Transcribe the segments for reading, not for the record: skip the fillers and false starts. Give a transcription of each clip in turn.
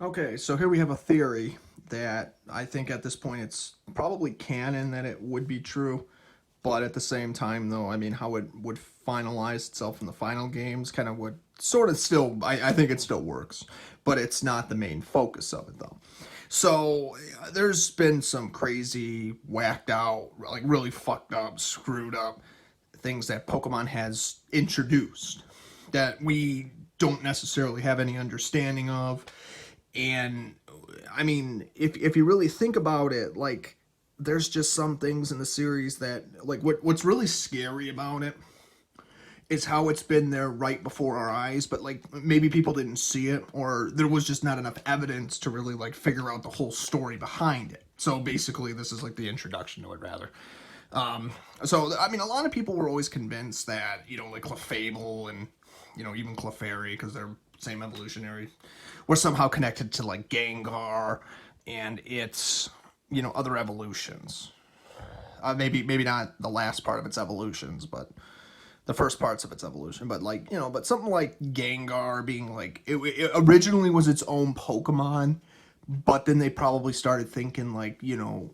Okay, so here we have a theory that I think at this point it's probably canon that it would be true, but at the same time, though, I mean, how it would finalize itself in the final games kind of would sort of still, I think it still works, but it's not the main focus of it, though. So there's been some crazy, whacked out, like really fucked up, screwed up things that Pokemon has introduced that we don't necessarily have any understanding of. And I mean, if you really think about it, like there's just some things in the series that like what's really scary about it is how it's been there right before our eyes, but like maybe people didn't see it or there was just not enough evidence to really like figure out the whole story behind it. So basically this is like the introduction to it rather. So I mean a lot of people were always convinced that, like Clefable and even Clefairy, because they're same evolutionary, were somehow connected to like Gengar and its other evolutions. Maybe not the last part of its evolutions, but the first parts of its evolution. But like but something like Gengar being like it originally was its own Pokemon, but then they probably started thinking like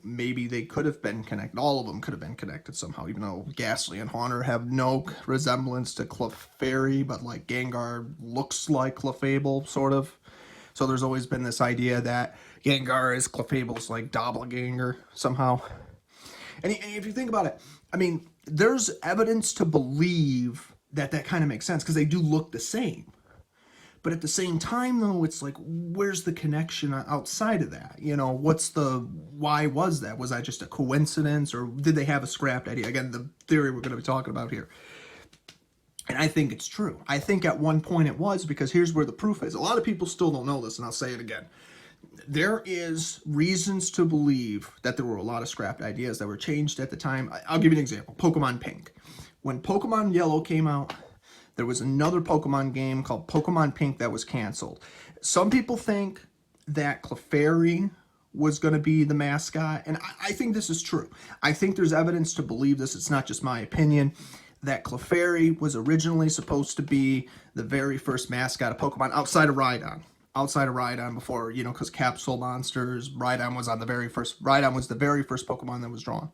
maybe they could have been connected. All of them could have been connected somehow, even though Ghastly and Haunter have no resemblance to Clefairy, but like Gengar looks like Clefable sort of. So there's always been this idea that Gengar is Clefable's like doppelganger somehow. And if you think about it, I mean, there's evidence to believe that kind of makes sense because they do look the same. But at the same time, though, it's like, where's the connection outside of that? Why was that? Was that just a coincidence or did they have a scrapped idea? Again, the theory we're going to be talking about here. And I think it's true. I think at one point it was, because here's where the proof is. A lot of people still don't know this, and I'll say it again. There is reasons to believe that there were a lot of scrapped ideas that were changed at the time. I'll give you an example. Pokemon Pink. When Pokemon Yellow came out, there was another Pokemon game called Pokemon Pink that was canceled. Some people think that Clefairy was going to be the mascot, and I think this is true. I think there's evidence to believe this. It's not just my opinion. That Clefairy was originally supposed to be the very first mascot of Pokemon outside of Rhydon. Before, because Capsule Monsters, Rhydon was the very first Pokemon that was drawn.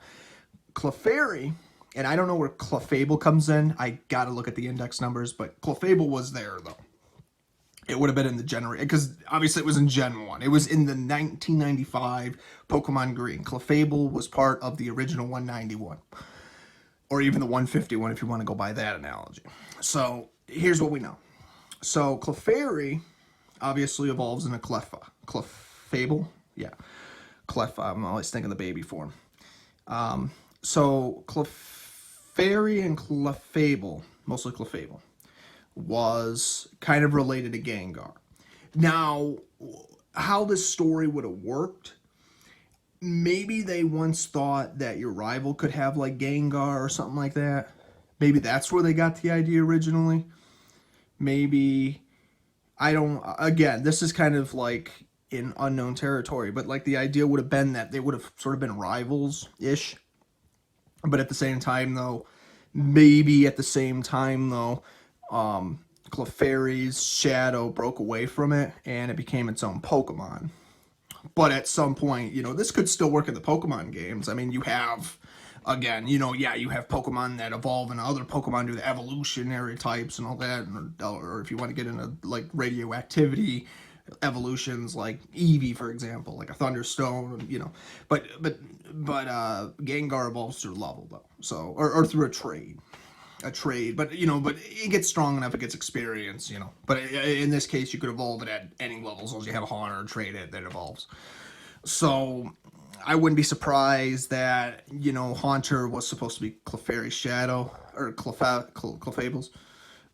Clefairy, and I don't know where Clefable comes in. I gotta look at the index numbers, but Clefable was there, though. It would have been in the generation, because obviously it was in Gen 1. It was in the 1995 Pokemon Green. Clefable was part of the original 191. Or even the 151 if you want to go by that analogy. So here's what we know. So Clefairy obviously evolves in a Clefable? Yeah. I'm always thinking the baby form. So Clefairy and Clefable, mostly Clefable, was kind of related to Gengar. Now, how this story would have worked, maybe they once thought that your rival could have like Gengar or something like that. Maybe that's where they got the idea originally. Maybe, again, this is kind of like in unknown territory, but like the idea would have been that they would have sort of been rivals-ish. But at the same time, though, Clefairy's shadow broke away from it and it became its own Pokemon. But at some point, this could still work in the Pokemon games. I mean, you have, again, you have Pokemon that evolve and other Pokemon do the evolutionary types and all that. Or if you want to get into, like, radioactivity evolutions, like Eevee, for example, like a Thunderstone, But Gengar evolves through level, though. So, or through a trade. But it gets strong enough, it gets experience, But in this case, you could evolve it at any level as long as you have a Haunter or trade it that evolves. So I wouldn't be surprised that Haunter was supposed to be Clefairy's shadow or Clefable's.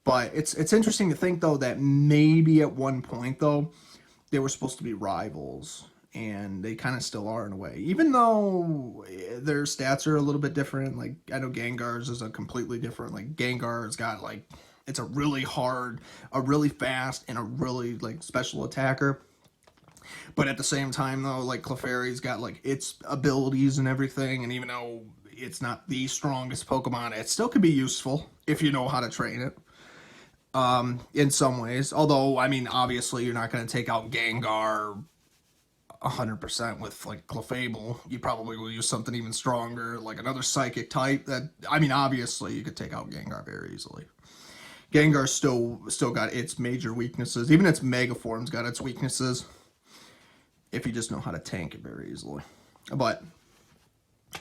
But it's interesting to think though that maybe at one point though they were supposed to be rivals. And they kind of still are in a way, even though their stats are a little bit different. Like I know Gengar's is a completely different. Like Gengar's got like it's a really hard, a really fast, and a really like special attacker. But at the same time though, like Clefairy's got like its abilities and everything, and even though it's not the strongest Pokemon, it still can be useful if you know how to train it. in some ways. Although, I mean, obviously you're not going to take out Gengar 100% with like Clefable. You probably will use something even stronger, like another psychic type. That, I mean, obviously you could take out Gengar very easily. Gengar still got its major weaknesses. Even its Mega Form's got its weaknesses. If you just know how to tank it very easily. But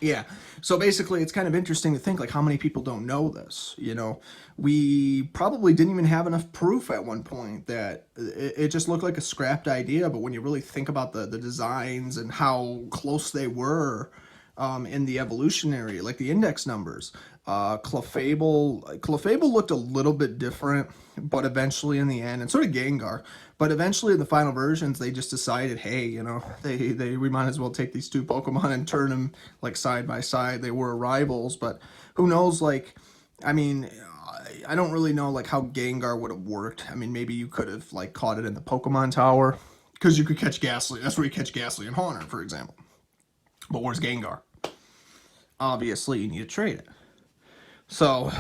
yeah, so basically it's kind of interesting to think like how many people don't know this. You know, we probably didn't even have enough proof at one point that it just looked like a scrapped idea, but when you really think about the designs and how close they were in the evolutionary, like the index numbers, Clefable looked a little bit different, but eventually in the end, and so did Gengar, but eventually in the final versions, they just decided, hey, you know, we might as well take these two Pokemon and turn them like side by side. They were rivals, but who knows, like, I mean, I don't really know like how Gengar would have worked. I mean, maybe you could have like caught it in the Pokemon Tower, because you could catch Ghastly. That's where you catch Ghastly and Haunter, for example. But where's Gengar? Obviously, you need to trade it. So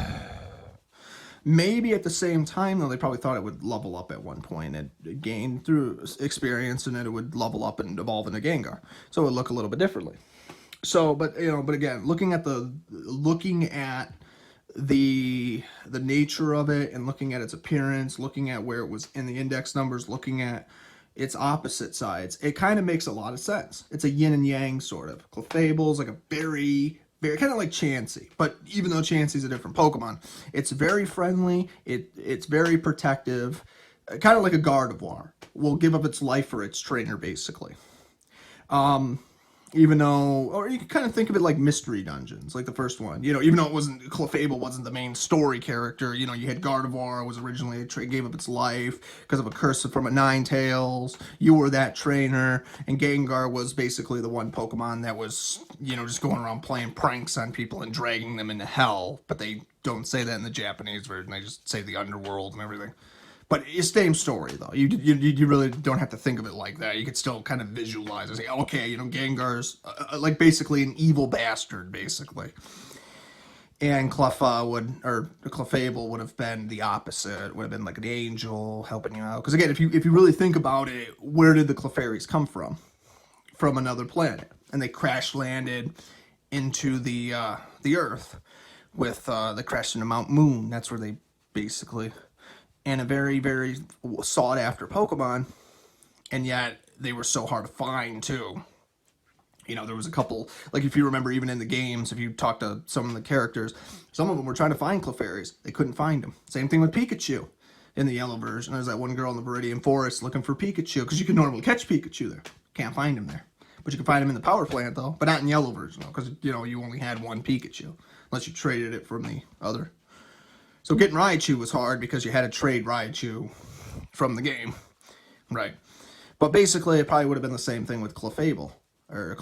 maybe at the same time, though, they probably thought it would level up at one point and gain through experience, and then it would level up and evolve into Gengar. So it would look a little bit differently. So, but you know, but again, looking at the nature of it, and looking at its appearance, looking at where it was in the index numbers, looking at its opposite sides, it kind of makes a lot of sense. It's a yin and yang sort of. Clefable's like a very kind of like Chansey, but even though Chansey's a different Pokemon, it's very friendly, it's very protective, kind of like a Gardevoir. Will give up its life for its trainer, basically. Even though, or you can kind of think of it like mystery dungeons, like the first one. You know, even though Clefable wasn't the main story character, you know, you had Gardevoir was originally gave up its life because of a curse from a Ninetales. You were that trainer, and Gengar was basically the one Pokemon that was, you know, just going around playing pranks on people and dragging them into hell. But they don't say that in the Japanese version. They just say the underworld and everything. But it's the same story, though. You really don't have to think of it like that. You could still kind of visualize and say, okay, you know, Gengar's like basically an evil bastard, basically. And Clefable would have been the opposite. It would have been like an angel helping you out. Because again, if you really think about it, where did the Clefairies come from? From another planet, and they crash landed into the Earth with the crash into Mount Moon. That's where they basically. And a very, very sought after Pokemon, and yet they were so hard to find too. You know, there was a couple, like if you remember even in the games, if you talk to some of the characters, some of them were trying to find Clefairies. They couldn't find them. Same thing with Pikachu in the yellow version. There's that one girl in the Viridian Forest looking for Pikachu, because you can normally catch Pikachu there. Can't find him there. But you can find him in the power plant though, but not in yellow version though, because, you know, you only had one Pikachu, unless you traded it from the other. So getting Raichu was hard because you had to trade Raichu from the game, right? But basically, it probably would have been the same thing with Clefable and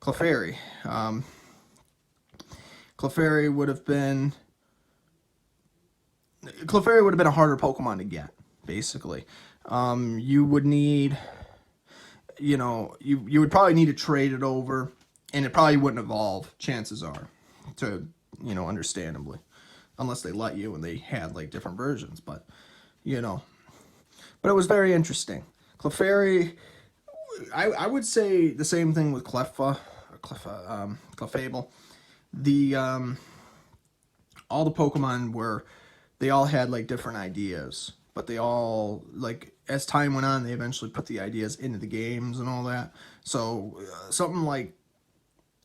Clefairy. Clefairy would have been a harder Pokemon to get, basically. You would need, you know, you would probably need to trade it over, and it probably wouldn't evolve, chances are, to, you know, understandably. Unless they let you and they had like different versions, but you know. But it was very interesting. Clefairy, I would say the same thing with Clefable. The all the Pokemon they all had like different ideas, but they all, like, as time went on, they eventually put the ideas into the games and all that. So something like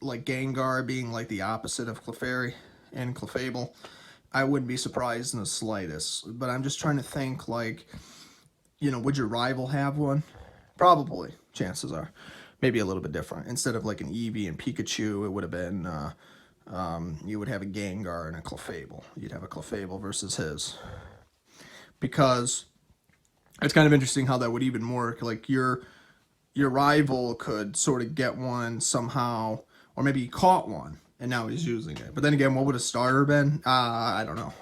Gengar being like the opposite of Clefairy and Clefable, I wouldn't be surprised in the slightest. But I'm just trying to think, like, you know, would your rival have one? Probably, chances are. Maybe a little bit different. Instead of like an Eevee and Pikachu, it would have been, you would have a Gengar and a Clefable. You'd have a Clefable versus his. Because it's kind of interesting how that would even work. Like, your rival could sort of get one somehow, or maybe he caught one and now he's using it. But then again, what would a starter been? I don't know.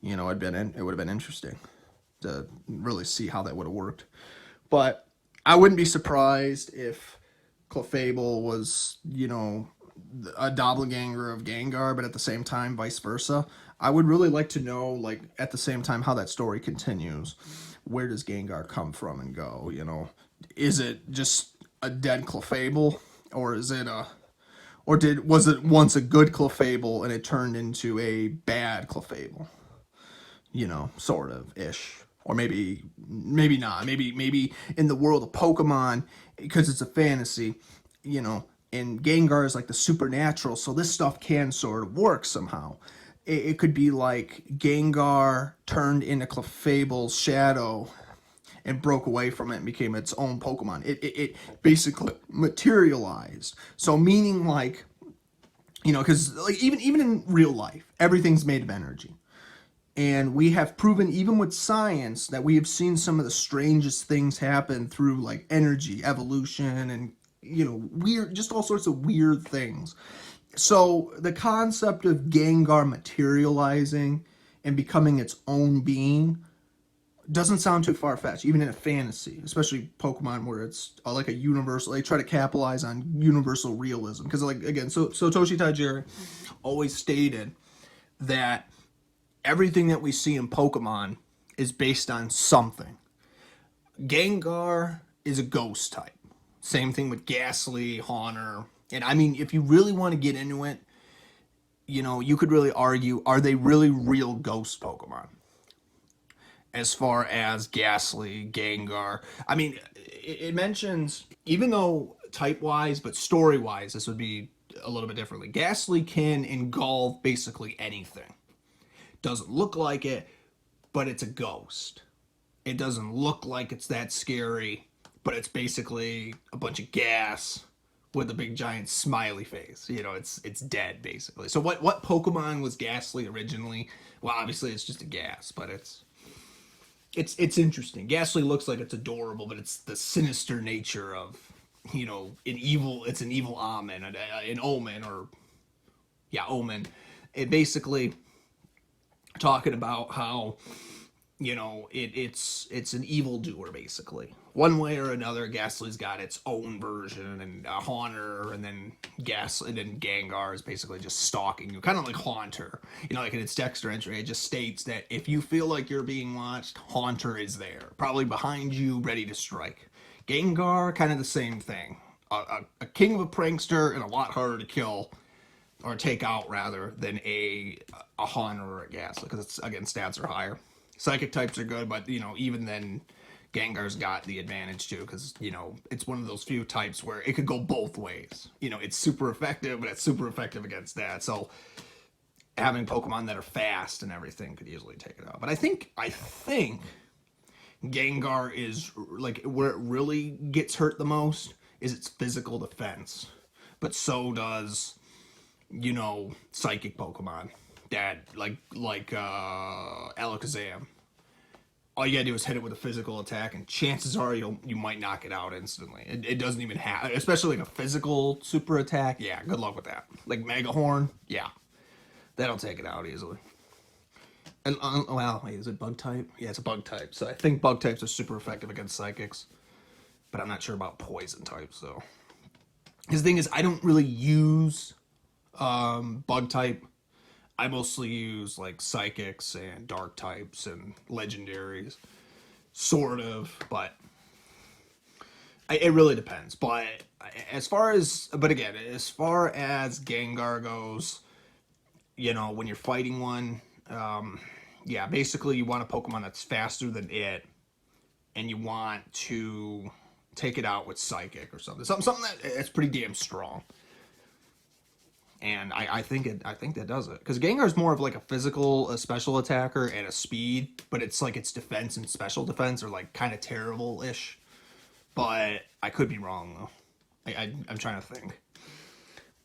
You know, it would have been interesting to really see how that would have worked. But I wouldn't be surprised if Clefable was, you know, a doppelganger of Gengar, but at the same time, vice versa. I would really like to know, like, at the same time, how that story continues. Where does Gengar come from and go, you know? Is it just a dead Clefable? Or is it a... Or was it once a good Clefable and it turned into a bad Clefable? You know, sort of, ish. Or maybe not. Maybe in the world of Pokemon, because it's a fantasy, you know, and Gengar is like the supernatural, so this stuff can sort of work somehow. It could be like Gengar turned into Clefable's shadow and broke away from it and became its own Pokemon. It basically materialized. So meaning like, you know, because like even in real life, everything's made of energy. And we have proven, even with science, that we have seen some of the strangest things happen through like energy, evolution, and, you know, weird, just all sorts of weird things. So the concept of Gengar materializing and becoming its own being doesn't sound too far-fetched, even in a fantasy, especially Pokemon, where it's like a universal, they try to capitalize on universal realism. Because, like, again, so Satoshi Tajiri always stated that everything that we see in Pokemon is based on something. Gengar is a ghost type. Same thing with Ghastly, Haunter. And I mean, if you really want to get into it, you know, you could really argue, are they really real ghost Pokemon? As far as Ghastly, Gengar. I mean, it mentions, even though type-wise, but story-wise, this would be a little bit differently. Ghastly can engulf basically anything. Doesn't look like it, but it's a ghost. It doesn't look like it's that scary, but it's basically a bunch of gas with a big giant smiley face. You know, it's dead basically. So what Pokemon was Ghastly originally? Well, obviously it's just a gas, but it's interesting. Ghastly looks like it's adorable, but it's the sinister nature of, you know, it's an evil omen, an omen, or yeah, omen. It basically talking about how, you know, it's an evildoer basically. One way or another, Ghastly's got its own version, and Haunter, and then Gengar is basically just stalking you, kind of like Haunter. You know, like in its Dexter entry, it just states that if you feel like you're being watched, Haunter is there, probably behind you, ready to strike. Gengar, kind of the same thing. A king of a prankster and a lot harder to kill, or take out rather, than a Haunter or a Ghastly, because it's, again, stats are higher. Psychic types are good, but, you know, even then, Gengar's got the advantage too, because, you know, it's one of those few types where it could go both ways. You know, it's super effective, but it's super effective against that. So having Pokemon that are fast and everything could easily take it out. But I think Gengar is, like, where it really gets hurt the most is its physical defense. But so does, you know, psychic Pokemon that, like Alakazam. All you gotta do is hit it with a physical attack, and chances are you might knock it out instantly. It doesn't even have, especially like a physical super attack. Yeah, good luck with that. Like Mega Horn, yeah, that'll take it out easily. And well, wait, is it bug type? Yeah, it's a bug type. So I think bug types are super effective against psychics, but I'm not sure about poison types. So his thing is, I don't really use bug type. I mostly use like psychics and dark types and legendaries, sort of, but it really depends. But as far as Gengar goes, you know, when you're fighting one, yeah, basically you want a Pokemon that's faster than it, and you want to take it out with psychic or something that's pretty damn strong. And I think that does it. Because Gengar's more of like a special attacker and a speed, but it's like its defense and special defense are like kind of terrible-ish. But I could be wrong, though. I'm trying to think.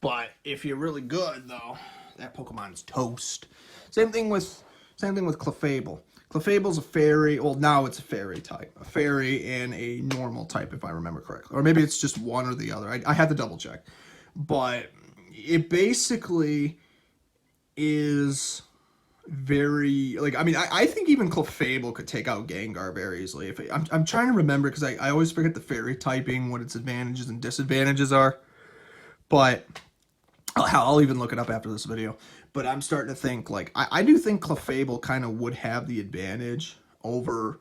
But if you're really good, though, that Pokemon's toast. Same thing with Clefable. Clefable's a fairy. Well, now it's a fairy type. A fairy and a normal type, if I remember correctly. Or maybe it's just one or the other. I had to double check. But it basically is very, like, I mean, I think even Clefable could take out Gengar very easily. I'm trying to remember, because I always forget the fairy typing, what its advantages and disadvantages are. But I'll even look it up after this video. But I'm starting to think, like, I do think Clefable kind of would have the advantage over,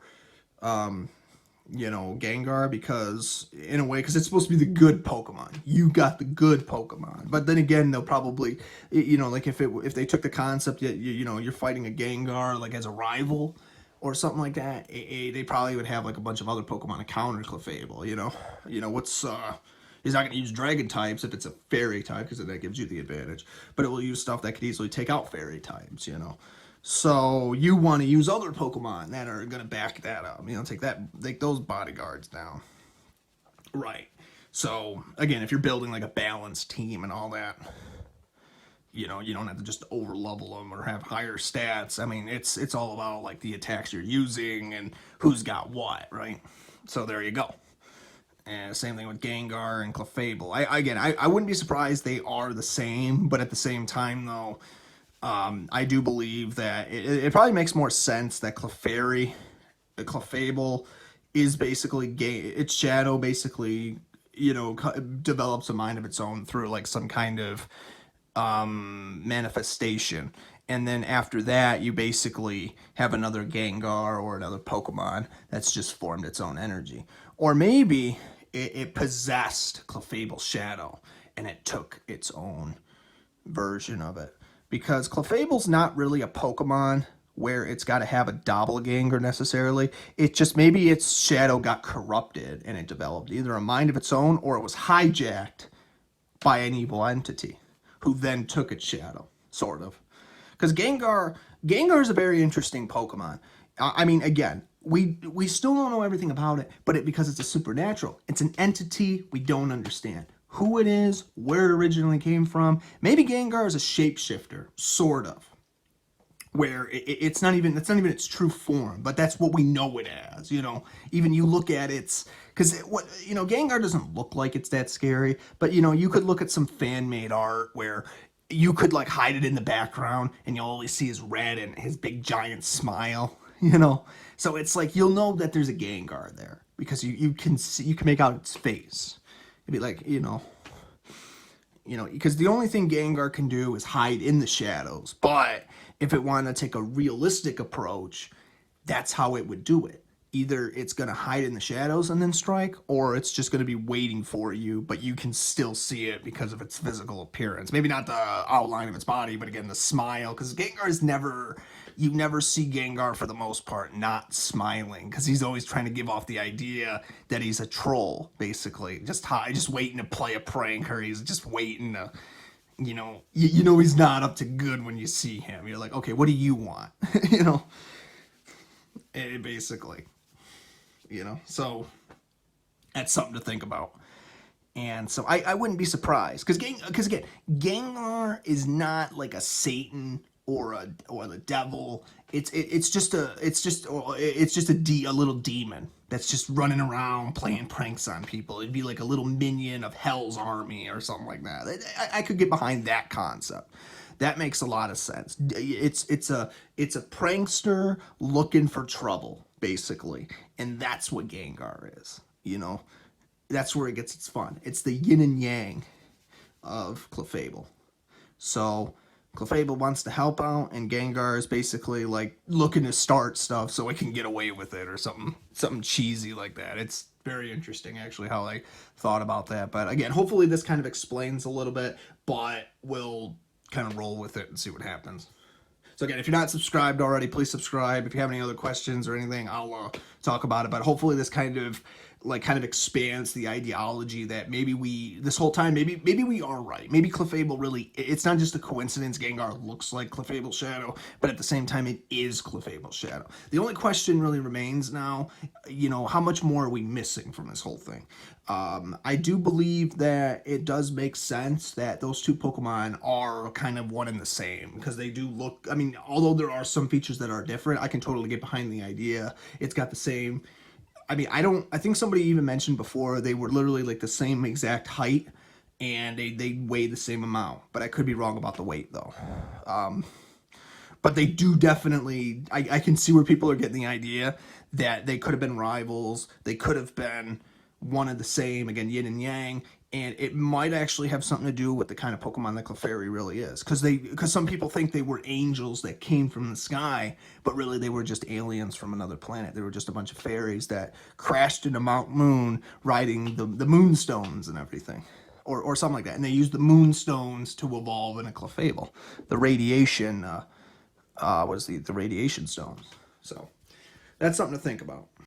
you know, Gengar, because, in a way, because it's supposed to be the good Pokemon. You got the good Pokemon. But then again, they'll probably, you know, like, if they took the concept that, you know, you're fighting a Gengar, like, as a rival, or something like that, they probably would have, like, a bunch of other Pokemon to counter Clefable, you know? You know, he's not going to use dragon types if it's a fairy type, because that gives you the advantage. But it will use stuff that could easily take out fairy types, you know. So you want to use other Pokemon that are going to back that up. You know, take those bodyguards down. Right. So, again, if you're building like a balanced team and all that, you know, you don't have to just over level them or have higher stats. I mean, it's all about like the attacks you're using and who's got what, right? So there you go. And same thing with Gengar and Clefable. I wouldn't be surprised they are the same, but at the same time, though, I do believe that it probably makes more sense that Clefable is basically its shadow basically, you know, develops a mind of its own through like some kind of manifestation. And then after that, you basically have another Gengar or another Pokemon that's just formed its own energy. Or maybe it possessed Clefable's shadow and it took its own version of it. Because Clefable's not really a Pokemon where it's got to have a doppelganger necessarily. It just, maybe its shadow got corrupted and it developed either a mind of its own, or it was hijacked by an evil entity who then took its shadow, sort of. Because Gengar is a very interesting Pokemon. I mean, again, we still don't know everything about it, but because it's a supernatural, it's an entity we don't understand. Who it is, where it originally came from. Maybe Gengar is a shapeshifter, sort of. Where it's not even its true form, but that's what we know it as, you know. Even you look at because you know, Gengar doesn't look like it's that scary, but you know, you could look at some fan-made art where you could like hide it in the background and you'll only see his red and his big giant smile, you know. So it's like you'll know that there's a Gengar there because you can make out its face. It'd be like, you know, because the only thing Gengar can do is hide in the shadows. But if it wanted to take a realistic approach, that's how it would do it. Either it's going to hide in the shadows and then strike, or it's just going to be waiting for you, but you can still see it because of its physical appearance. Maybe not the outline of its body, but again, the smile. Because you never see Gengar for the most part not smiling, because he's always trying to give off the idea that he's a troll, basically. Just waiting to play a prank, or he's just waiting to, you know he's not up to good when you see him. You're like, okay, what do you want? You know, basically. You know, so that's something to think about. And so I wouldn't be surprised, because again, Gengar is not like a Satan or the devil. It's just a little demon that's just running around playing pranks on people. It'd be like a little minion of Hell's army or something like that. I could get behind that concept. That makes a lot of sense. It's a prankster looking for trouble, basically. And that's what Gengar is, you know. That's where it gets its fun. It's the yin and yang of Clefable. So Clefable wants to help out, and Gengar is basically like looking to start stuff so it can get away with it, or something cheesy like that. It's very interesting, actually, how I thought about that. But again, hopefully this kind of explains a little bit, but we'll kind of roll with it and see what happens. So again, if you're not subscribed already, please subscribe. If you have any other questions or anything, I'll talk about it. But hopefully this kind of expands the ideology that maybe this whole time, maybe we are right. Maybe Clefable really, it's not just a coincidence Gengar looks like Clefable's shadow, but at the same time, it is Clefable's shadow. The only question really remains now, you know, how much more are we missing from this whole thing? I do believe that it does make sense that those two Pokemon are kind of one and the same, because they do look, I mean, although there are some features that are different, I can totally get behind the idea. It's got the same, I mean, I think somebody even mentioned before they were literally like the same exact height, and they weigh the same amount, but I could be wrong about the weight though. But they do definitely, I can see where people are getting the idea that they could have been rivals. They could have been one of the same, again, yin and yang. And it might actually have something to do with the kind of Pokemon that Clefairy really is. Because some people think they were angels that came from the sky, but really they were just aliens from another planet. They were just a bunch of fairies that crashed into Mount Moon riding the moonstones and everything. Or something like that. And they used the moonstones to evolve in a Clefable. The radiation, the radiation stones. So that's something to think about.